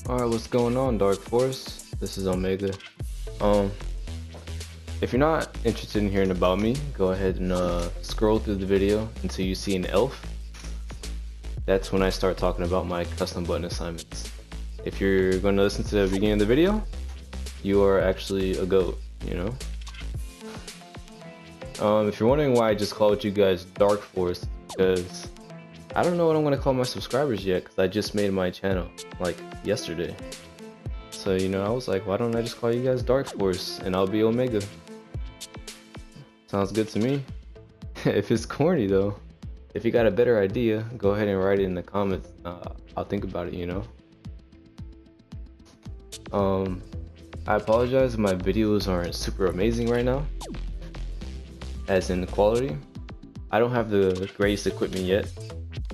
Alright, what's going on, Dark Force? This is Omega. Um, if you're not interested in hearing about me, go ahead and scroll through the video until you see an elf. That's when I start talking about my custom button assignments. If you're going to listen to the beginning of the video, you are actually a goat, you know? If you're wondering why I just called you guys Dark Force, because I don't know what I'm going to call my subscribers yet, because I just made my channel, like, yesterday. So, you know, I was like, why don't I just call you guys Dark Force, and I'll be Omega. Sounds good to me. If it's corny, though, if you got a better idea, go ahead and write it in the comments. I'll think about it, you know? I apologize if my videos aren't super amazing right now, as in the quality. I don't have the greatest equipment yet.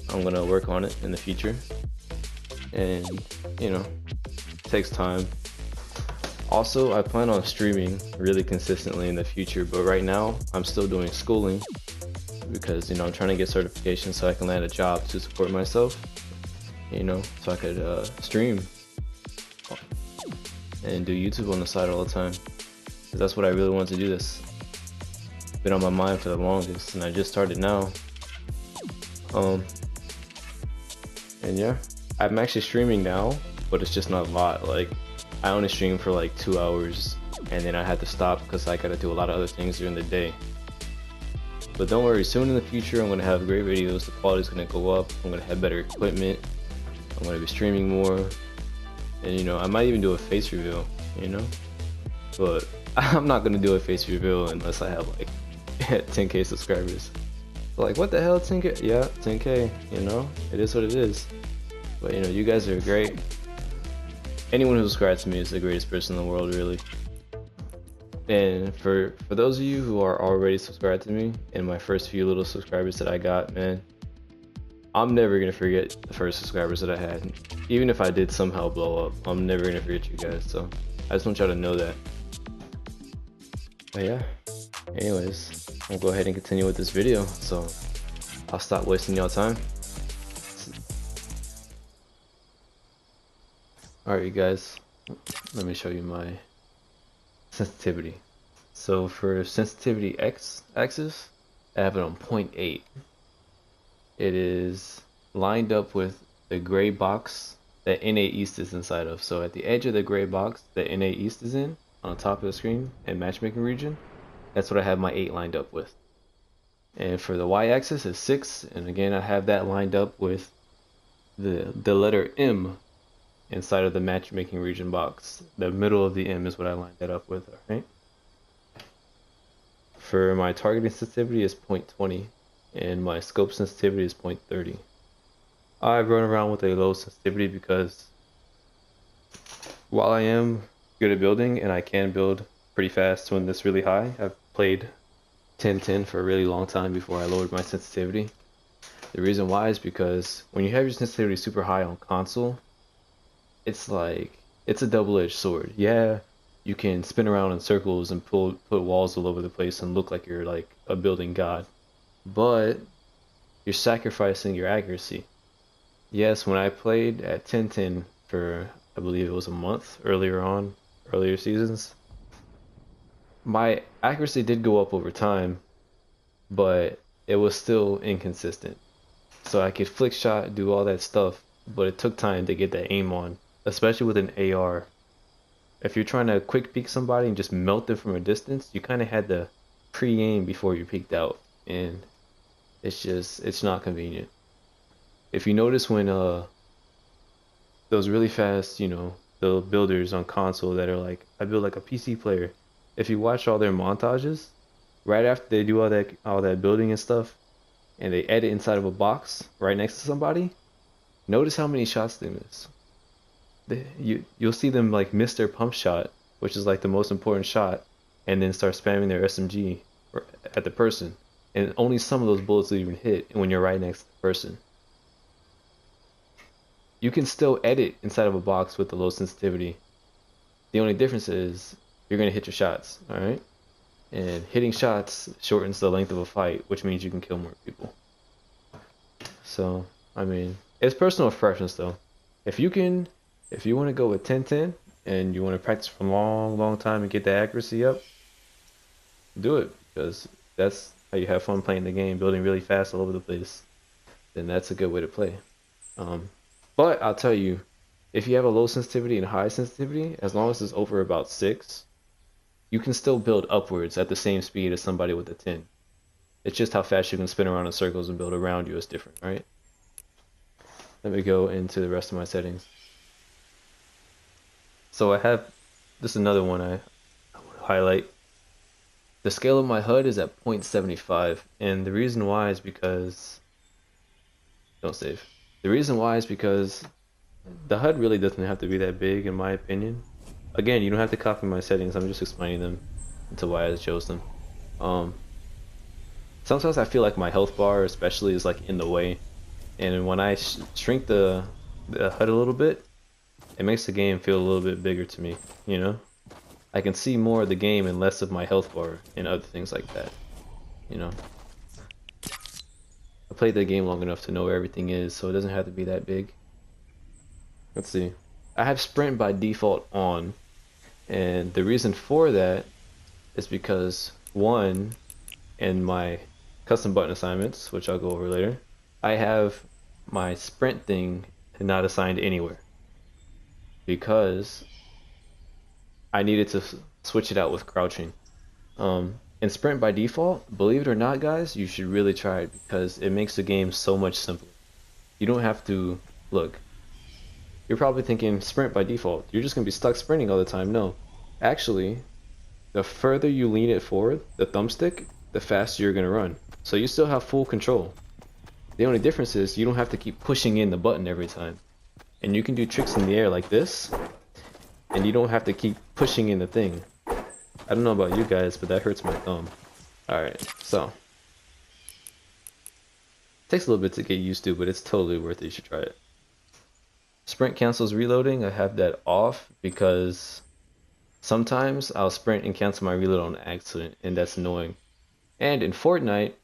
I'm gonna work on it in the future, and you know, it takes time. Also, I plan on streaming really consistently in the future, but right now I'm still doing schooling because, you know, I'm trying to get certification so I can land a job to support myself, you know, so I could stream and do YouTube on the side all the time, because that's what I really want to do. This been on my mind for the longest, and I just started now. And yeah, I'm actually streaming now, but it's just not a lot. Like, I only stream for like 2 hours, and then I had to stop because I gotta do a lot of other things during the day. But don't worry, soon in the future I'm gonna have great videos. The quality's gonna go up. I'm gonna have better equipment. I'm gonna be streaming more, and you know, I might even do a face reveal, you know. But I'm not gonna do a face reveal unless I have like 10k subscribers. Like, what the hell, 10k? Yeah, 10k, you know, it is what it is. But you know, you guys are great. Anyone who subscribes to me is the greatest person in the world, really. And for those of you who are already subscribed to me, and my first few little subscribers that I got, man, I'm never gonna forget the first subscribers that I had. Even if I did somehow blow up, I'm never gonna forget you guys. So I just want y'all to know that. But yeah, anyways, I'll go ahead and continue with this video, so I'll stop wasting y'all time. Alright, you guys, let me show you my sensitivity. So for sensitivity axis, I have it on 0.8. It is lined up with the gray box that NA East is inside of. So at the edge of the gray box that NA East is in, on the top of the screen and matchmaking region, that's what I have my 8 lined up with. And for the y-axis is 6, and again I have that lined up with the letter M inside of the matchmaking region box. The middle of the M is what I lined that up with, alright? For my targeting sensitivity is 0.20, and my scope sensitivity is 0.30. I've run around with a low sensitivity because while I am good at building and I can build pretty fast when this really high, I've played 10-10 for a really long time before I lowered my sensitivity. The reason why is because when you have your sensitivity super high on console, it's like, it's a double-edged sword. Yeah, you can spin around in circles and put walls all over the place and look like you're like a building god, but you're sacrificing your accuracy. Yes, when I played at 10-10 for, I believe it was a month earlier seasons, my accuracy did go up over time, but it was still inconsistent. So I could flick shot, do all that stuff, but it took time to get that aim on, especially with an AR. If you're trying to quick peek somebody and just melt them from a distance, you kind of had to pre-aim before you peeked out, and it's not convenient. If you notice when those really fast, you know, the builders on console that are like, I build like a PC player, if you watch all their montages, right after they do all that building and stuff, and they edit inside of a box right next to somebody, notice how many shots they miss. You'll see them like miss their pump shot, which is like the most important shot, and then start spamming their SMG at the person, and only some of those bullets will even hit when you're right next to the person. You can still edit inside of a box with the low sensitivity. The only difference is you're gonna hit your shots, alright? And hitting shots shortens the length of a fight, which means you can kill more people. So, I mean, it's personal preference though. If you can If you want to go with 10-10 and you want to practice for a long time and get the accuracy up, do it, because that's how you have fun playing the game, building really fast all over the place. Then that's a good way to play. Um, but I'll tell you, if you have a low sensitivity and high sensitivity, as long as it's over about 6, you can still build upwards at the same speed as somebody with a 10. It's just how fast you can spin around in circles and build around you is different, right? Let me go into the rest of my settings. So I have, this is another one I want to highlight. The scale of my HUD is at 0.75, and the reason why is because, don't save. The reason why is because the HUD really doesn't have to be that big, in my opinion. Again, you don't have to copy my settings, I'm just explaining them into why I chose them. Sometimes I feel like my health bar especially is like in the way, and when I shrink the HUD a little bit, it makes the game feel a little bit bigger to me, you know? I can see more of the game and less of my health bar and other things like that, you know? I played the game long enough to know where everything is, so it doesn't have to be that big. Let's see. I have sprint by default on, and the reason for that is because, one, in my custom button assignments, which I'll go over later, I have my sprint thing not assigned anywhere because I needed to switch it out with crouching. And sprint by default, believe it or not, guys, you should really try it because it makes the game so much simpler. You don't have to look. You're probably thinking sprint by default. You're just gonna be stuck sprinting all the time. No, actually, the further you lean it forward, the thumbstick, the faster you're gonna run. So you still have full control. The only difference is you don't have to keep pushing in the button every time. And you can do tricks in the air like this, and you don't have to keep pushing in the thing. I don't know about you guys, but that hurts my thumb. Alright, so. It takes a little bit to get used to, but it's totally worth it. You should try it. Sprint cancels reloading. I have that off because sometimes I'll sprint and cancel my reload on accident, and that's annoying. And in Fortnite,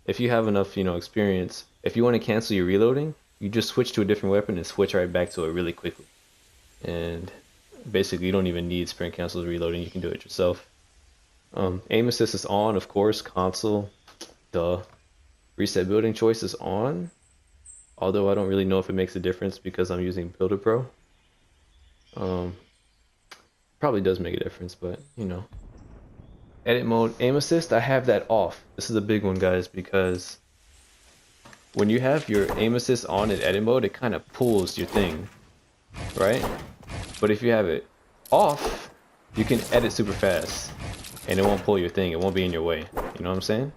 if you have enough, experience, if you want to cancel your reloading, you just switch to a different weapon and switch right back to it really quickly. And basically, you don't even need sprint cancels reloading. You can do it yourself. Aim assist is on, of course. Console, duh. Reset building choice is on. Although I don't really know if it makes a difference because I'm using Builder Pro. Probably does make a difference, but Edit mode, aim assist, I have that off. This is a big one, guys, because when you have your aim assist on in edit mode, it kind of pulls your thing, right? But if you have it off, you can edit super fast, and it won't pull your thing. It won't be in your way. You know what I'm saying?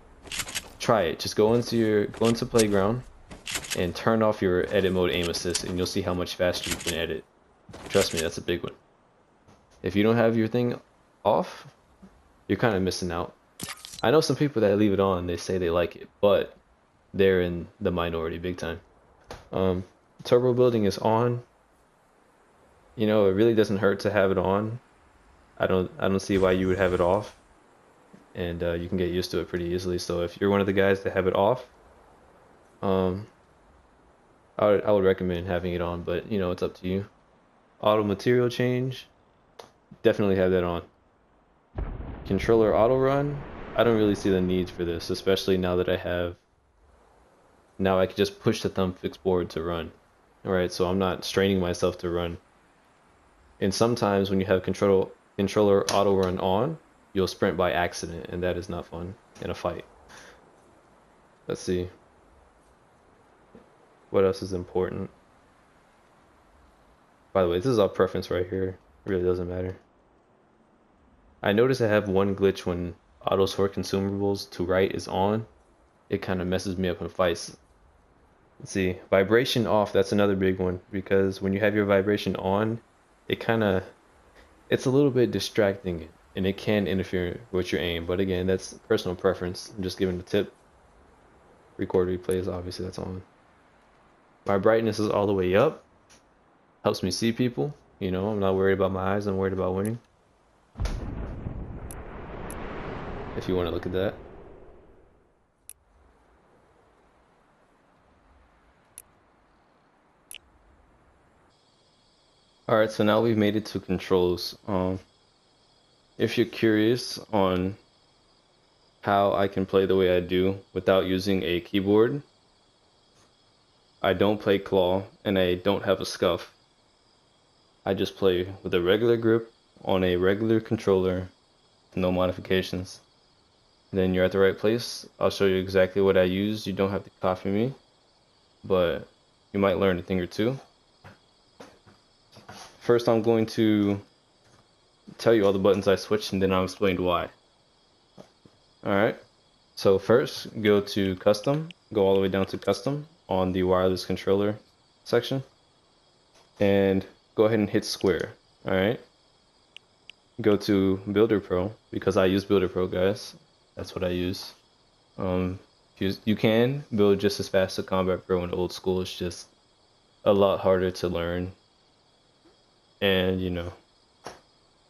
Try it. Just go into Playground and turn off your edit mode aim assist, and you'll see how much faster you can edit. Trust me, that's a big one. If you don't have your thing off, you're kind of missing out. I know some people that leave it on, they say they like it, but they're in the minority big time. Turbo building is on. It really doesn't hurt to have it on. I don't see why you would have it off. And you can get used to it pretty easily. So if you're one of the guys that have it off, I would recommend having it on, but it's up to you. Auto material change, definitely have that on. Controller auto run, I don't really see the need for this, especially now that now I can just push the thumb fix board to run. Alright, so I'm not straining myself to run. And sometimes when you have controller auto run on, you'll sprint by accident, and that is not fun in a fight. Let's see. What else is important? By the way, this is all preference right here. It really doesn't matter. I notice I have one glitch when auto sort consumables to right is on. It kind of messes me up in fights. Let's see, vibration off, that's another big one, because when you have your vibration on, it's a little bit distracting, and it can interfere with your aim, but again, that's personal preference. I'm just giving a tip. Record replays, obviously that's on. My brightness is all the way up. Helps me see people. I'm not worried about my eyes, I'm worried about winning. If you want to look at that. Alright, so now we've made it to controls. If you're curious on how I can play the way I do without using a keyboard, I don't play claw and I don't have a scuff. I just play with a regular grip on a regular controller, no modifications. Then you're at the right place. I'll show you exactly what I use. You don't have to copy me, but you might learn a thing or two. First, I'm going to tell you all the buttons I switched and then I'll explain why. Alright, so first go to custom, go all the way down to custom on the wireless controller section, and go ahead and hit square. Alright, go to Builder Pro, because I use Builder Pro, guys. That's what I use. You can build just as fast as Combat Pro in old school, it's just a lot harder to learn. And you know,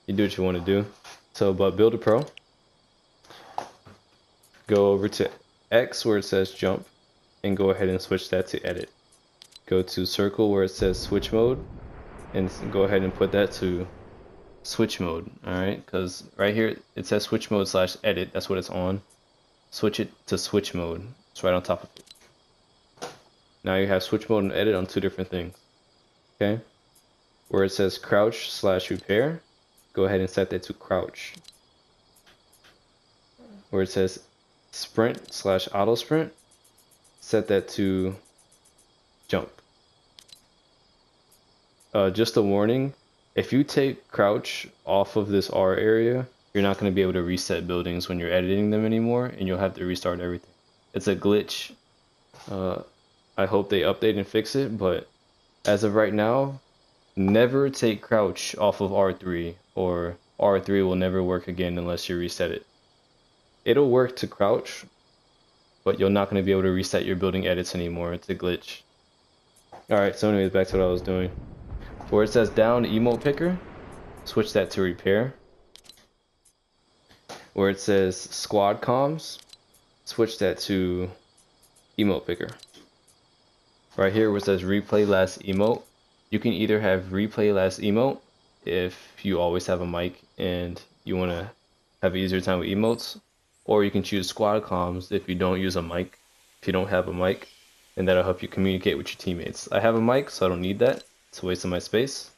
you do what you want to do. So, but Builder Pro, go over to X where it says jump and go ahead and switch that to edit. Go to circle where it says switch mode and go ahead and put that to switch mode. Alright, because right here it says switch mode / edit, that's what it's on. Switch it to switch mode. It's right on top of it. Now you have switch mode and edit on two different things. Okay? Where it says crouch / repair, go ahead and set that to crouch. Where it says sprint / auto sprint, set that to jump. Just a warning, if you take crouch off of this R area, you're not going to be able to reset buildings when you're editing them anymore, and you'll have to restart everything. It's a glitch. I hope they update and fix it, but as of right now, never take crouch off of R3, or R3 will never work again unless you reset it. It'll work to crouch, but you're not going to be able to reset your building edits anymore. It's a glitch. Alright, so anyways, back to what I was doing. Where it says down emote picker, switch that to repair. Where it says squad comms, switch that to emote picker. Right here where it says replay last emote, you can either have replay last emote if you always have a mic and you want to have an easier time with emotes, or you can choose squad comms if you don't use a mic, if you don't have a mic, and that'll help you communicate with your teammates. I have a mic, so I don't need that. It's a waste of my space.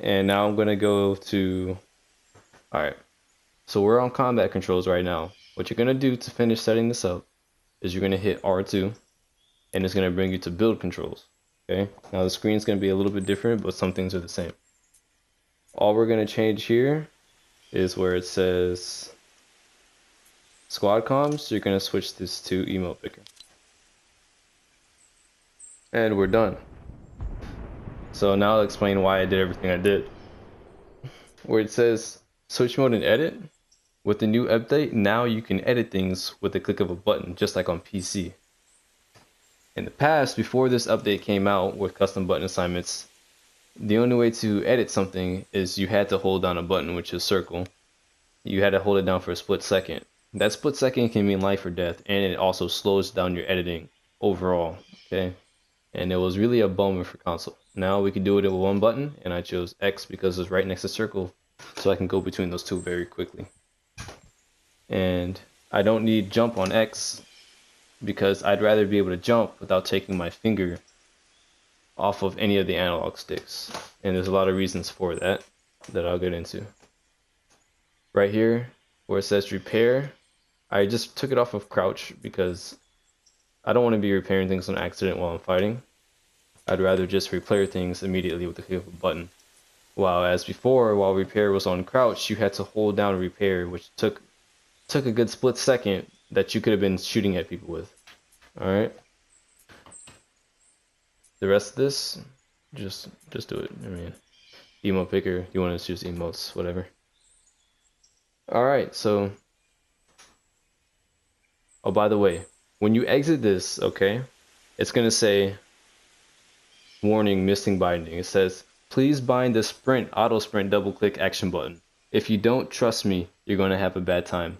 And now I'm gonna go to, alright, so we're on combat controls right now. What you're gonna do to finish setting this up is you're gonna hit R2 and it's gonna bring you to build controls. Okay, now the screen's gonna be a little bit different, but some things are the same. All we're gonna change here is where it says squad comms, you're gonna switch this to emote picker. And we're done. So now I'll explain why I did everything I did. Where it says switch mode and edit, with the new update, now you can edit things with the click of a button, just like on PC. In the past, before this update came out with custom button assignments, the only way to edit something is you had to hold down a button, which is circle. You had to hold it down for a split second. That split second can mean life or death, and it also slows down your editing overall, okay? And it was really a bummer for console. Now we can do it with one button, and I chose X because it's right next to circle, so I can go between those two very quickly. And I don't need jump on X because I'd rather be able to jump without taking my finger off of any of the analog sticks. And there's a lot of reasons for that I'll get into. Right here, where it says repair, I just took it off of crouch because I don't want to be repairing things on accident while I'm fighting. I'd rather just repair things immediately with the click of a button. While as before, while repair was on crouch, you had to hold down repair, which took a good split second that you could have been shooting at people with. Alright. The rest of this, just do it. I mean, emote picker, you want to choose emotes, whatever. Alright, so, oh, by the way, when you exit this, okay, it's going to say, warning, missing binding. It says, please bind the sprint, auto sprint, double click action button. If you don't trust me, you're going to have a bad time.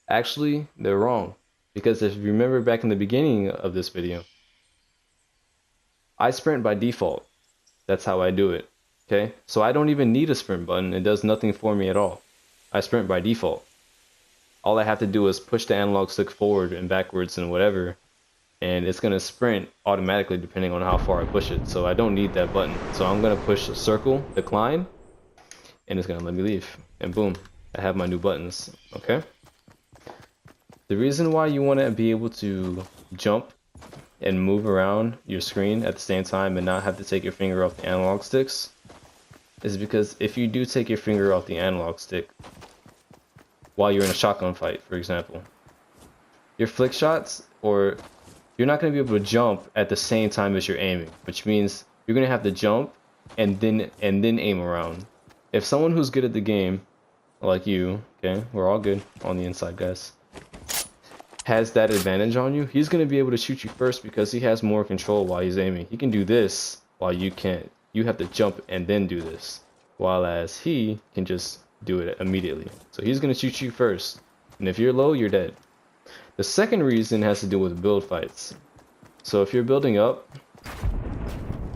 Actually, they're wrong. Because if you remember back in the beginning of this video, I sprint by default. That's how I do it. Okay, so I don't even need a sprint button. It does nothing for me at all. I sprint by default. All I have to do is push the analog stick forward and backwards and whatever, and it's gonna sprint automatically depending on how far I push it. So I don't need that button. So I'm gonna push a circle, decline, and it's gonna let me leave. And boom, I have my new buttons. Okay. The reason why you want to be able to jump and move around your screen at the same time and not have to take your finger off the analog sticks is because if you do take your finger off the analog stick while you're in a shotgun fight, for example, your flick shots, or you're not going to be able to jump at the same time as you're aiming, which means you're going to have to jump and then aim around. If someone who's good at the game, like you, okay, we're all good on the inside, guys, has that advantage on you, he's going to be able to shoot you first because he has more control while he's aiming. He can do this while you can't. You have to jump and then do this, while as he can just do it immediately. So he's going to shoot you first, and if you're low, you're dead. The second reason has to do with build fights. So if you're building up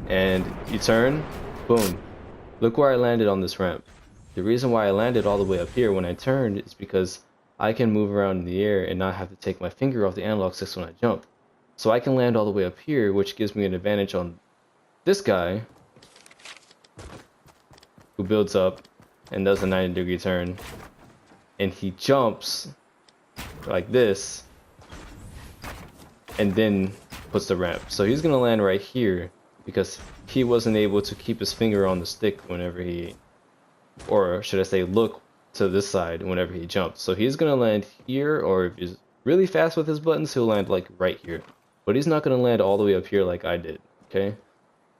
and you turn, boom, look where I landed on this ramp. The reason why I landed all the way up here when I turned is because I can move around in the air and not have to take my finger off the analog sticks when I jump. So I can land all the way up here, which gives me an advantage on this guy who builds up and does a 90-degree turn, and he jumps like this and then puts the ramp. So he's gonna land right here because he wasn't able to keep his finger on the stick whenever he, or should I say look to this side whenever he jumps. So he's gonna land here, or if he's really fast with his buttons, he'll land like right here. But he's not gonna land all the way up here like I did, okay?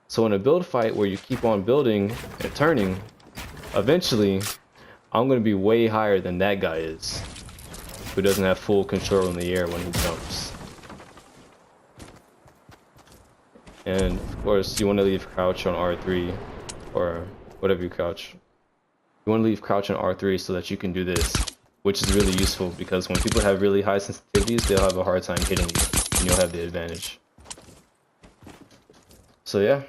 So in a build fight where you keep on building and turning, eventually I'm gonna be way higher than that guy is, who doesn't have full control in the air when he jumps. And of course you want to leave crouch on R3 or whatever you crouch. You want to leave crouch on R3 so that you can do this, which is really useful because when people have really high sensitivities, they'll have a hard time hitting you and you'll have the advantage. So yeah,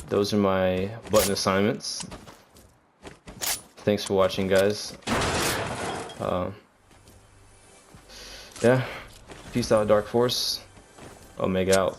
those are my button assignments. Thanks for watching, guys. Yeah, peace out, Dark Force. Omega out.